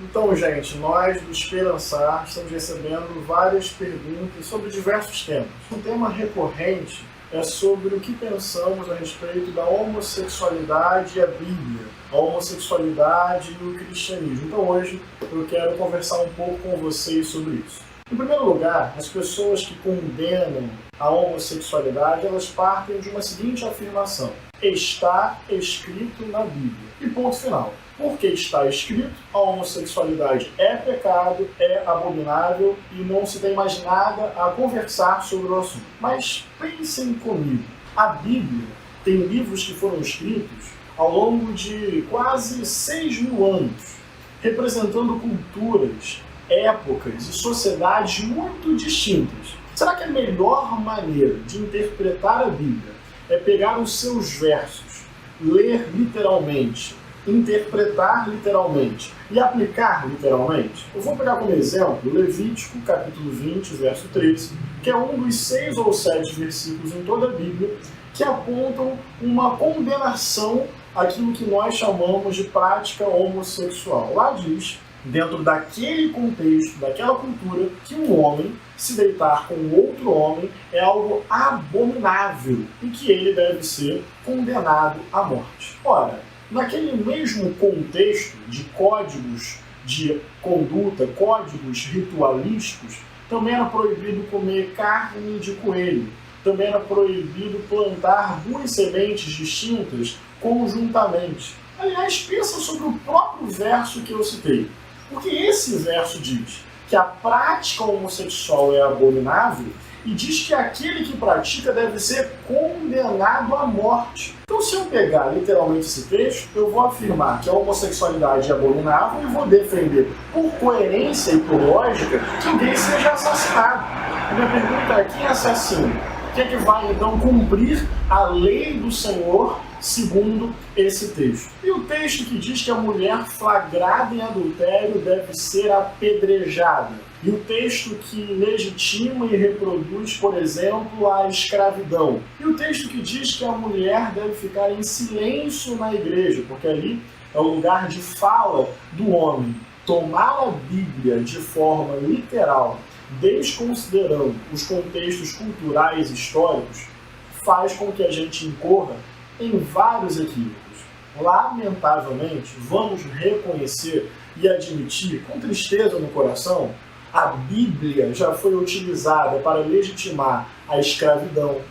Então, gente, nós do Esperançar estamos recebendo várias perguntas sobre diversos temas. Um tema recorrente é sobre o que pensamos a respeito da homossexualidade e a Bíblia, a homossexualidade e o cristianismo. Então, hoje eu quero conversar um pouco com vocês sobre isso. Em primeiro lugar, as pessoas que condenam a homossexualidade, elas partem de uma seguinte afirmação: está escrito na Bíblia. E ponto final. Porque está escrito, a homossexualidade é pecado, é abominável e não se tem mais nada a conversar sobre o assunto. Mas pensem comigo, a Bíblia tem livros que foram escritos ao longo de quase 6.000 anos, representando culturas, épocas e sociedades muito distintas. Será que a melhor maneira de interpretar a Bíblia é pegar os seus versos, ler literalmente, interpretar literalmente e aplicar literalmente? Eu vou pegar como exemplo Levítico, capítulo 20, verso 13, que é um dos 6 ou 7 versículos em toda a Bíblia que apontam uma condenação àquilo que nós chamamos de prática homossexual. Lá diz, dentro daquele contexto, daquela cultura, que um homem se deitar com outro homem é algo abominável e que ele deve ser condenado à morte. Ora, naquele mesmo contexto de códigos de conduta, códigos ritualísticos, também era proibido comer carne de coelho, também era proibido plantar 2 sementes distintas conjuntamente. Aliás, pensa sobre o próprio verso que eu citei. Porque esse verso diz que a prática homossexual é abominável e diz que aquele que pratica deve ser condenado à morte. Então, se eu pegar literalmente esse texto, eu vou afirmar que a homossexualidade é abominável e vou defender, por coerência e por lógica, que alguém seja assassinado. A minha pergunta é: quem é assassino? Quem é que vai, então, cumprir a lei do Senhor segundo esse texto? E o texto que diz que a mulher flagrada em adultério deve ser apedrejada. E o texto que legitima e reproduz, por exemplo, a escravidão. E o texto que diz que a mulher deve ficar em silêncio na igreja, porque ali é o lugar de fala do homem. Tomar a Bíblia de forma literal, desconsiderando os contextos culturais e históricos, faz com que a gente incorra em vários equívocos. Lamentavelmente, vamos reconhecer e admitir, com tristeza no coração, a Bíblia já foi utilizada para legitimar a escravidão,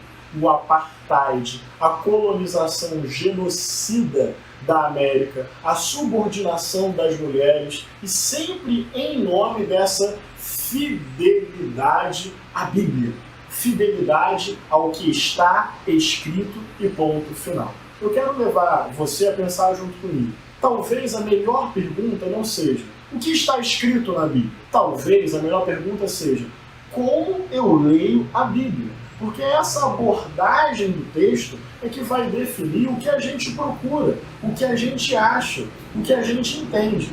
o apartheid, a colonização genocida da América, a subordinação das mulheres e sempre em nome dessa fidelidade à Bíblia. Fidelidade ao que está escrito e ponto final. Eu quero levar você a pensar junto comigo. Talvez a melhor pergunta não seja o que está escrito na Bíblia. Talvez a melhor pergunta seja como eu leio a Bíblia. Porque essa abordagem do texto é que vai definir o que a gente procura, o que a gente acha, o que a gente entende.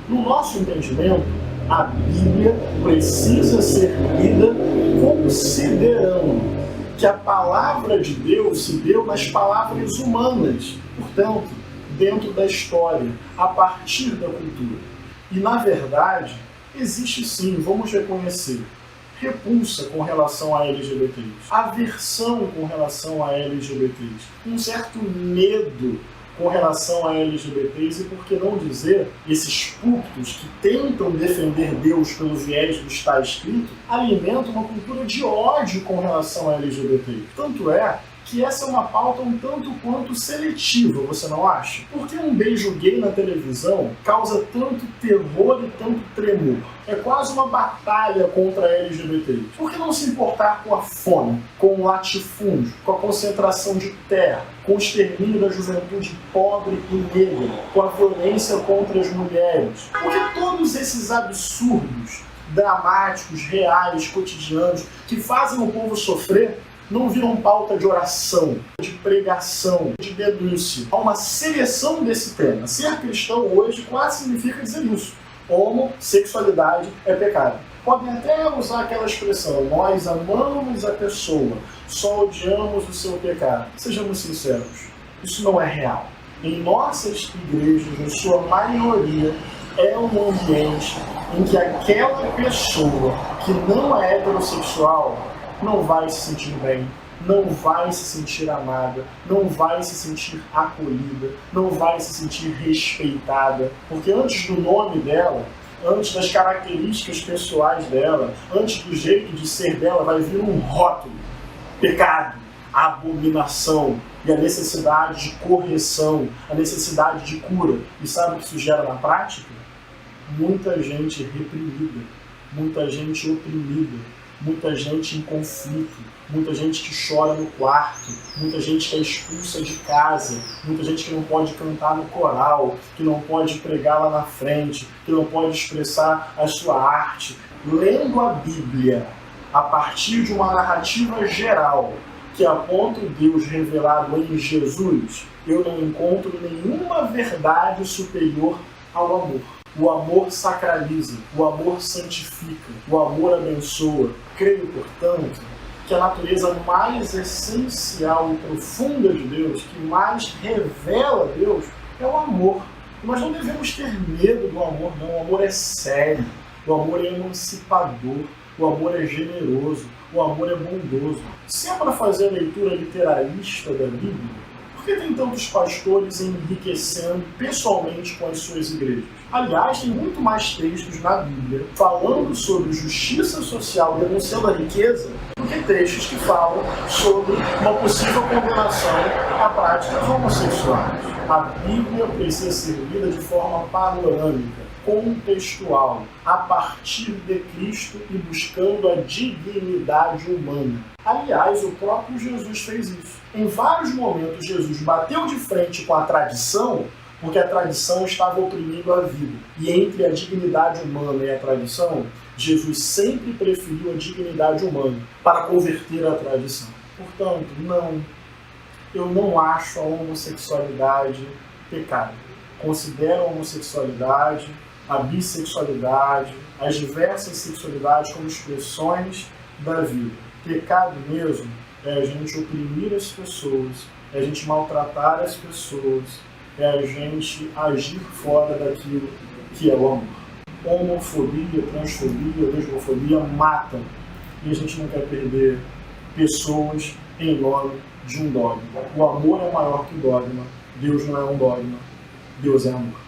No nosso entendimento, a Bíblia precisa ser lida considerando que a palavra de Deus se deu nas palavras humanas, portanto, dentro da história, a partir da cultura. E, na verdade, existe sim, vamos reconhecer, repulsa com relação a LGBTs, aversão com relação a LGBTs, um certo medo com relação a LGBTs e, por que não dizer, esses púlpitos que tentam defender Deus pelo viés do está escrito, alimentam uma cultura de ódio com relação a LGBTs. Tanto é que essa é uma pauta um tanto quanto seletiva, você não acha? Por que um beijo gay na televisão causa tanto terror e tanto tremor? É quase uma batalha contra LGBT. Por que não se importar com a fome, com o latifúndio, com a concentração de terra, com o extermínio da juventude pobre e negra, com a violência contra as mulheres? Por que todos esses absurdos dramáticos, reais, cotidianos, que fazem o povo sofrer, não viram pauta de oração, de pregação, de denúncia? Há uma seleção desse tema. Ser cristão hoje quase significa dizer isso. Homossexualidade é pecado. Podem até usar aquela expressão: nós amamos a pessoa, só odiamos o seu pecado. Sejamos sinceros, isso não é real. Em nossas igrejas, em sua maioria, é um ambiente em que aquela pessoa que não é heterossexual não vai se sentir bem, não vai se sentir amada, não vai se sentir acolhida, não vai se sentir respeitada, porque antes do nome dela, antes das características pessoais dela, antes do jeito de ser dela, vai vir um rótulo: pecado, abominação, e a necessidade de correção, a necessidade de cura. E sabe o que isso gera na prática? Muita gente reprimida, muita gente oprimida, muita gente em conflito, muita gente que chora no quarto, muita gente que é expulsa de casa, muita gente que não pode cantar no coral, que não pode pregar lá na frente, que não pode expressar a sua arte. Lendo a Bíblia a partir de uma narrativa geral que aponta o Deus revelado em Jesus, eu não encontro nenhuma verdade superior ao amor. O amor sacraliza, o amor santifica, o amor abençoa. Creio, portanto, que a natureza mais essencial e profunda de Deus, que mais revela Deus, é o amor. E nós não devemos ter medo do amor, não. O amor é sério, o amor é emancipador, o amor é generoso, o amor é bondoso. Se é para fazer a leitura literalista da Bíblia, por que tem tantos pastores enriquecendo pessoalmente com as suas igrejas? Aliás, tem muito mais textos na Bíblia falando sobre justiça social, denunciando a riqueza, do que textos que falam sobre uma possível condenação a práticas homossexuais. A Bíblia precisa ser lida de forma panorâmica, contextual, a partir de Cristo e buscando a dignidade humana. Aliás, o próprio Jesus fez isso. Em vários momentos, Jesus bateu de frente com a tradição, porque a tradição estava oprimindo a vida. E entre a dignidade humana e a tradição, Jesus sempre preferiu a dignidade humana para converter a tradição. Portanto, eu não acho a homossexualidade pecado. Considero a homossexualidade, a bissexualidade, as diversas sexualidades como expressões da vida. Pecado mesmo é a gente oprimir as pessoas, é a gente maltratar as pessoas, é a gente agir fora daquilo que é o amor. Homofobia, transfobia, lesbofobia matam. E a gente não quer perder pessoas em nome de um dogma. O amor é maior que o dogma. Deus não é um dogma. Deus é amor.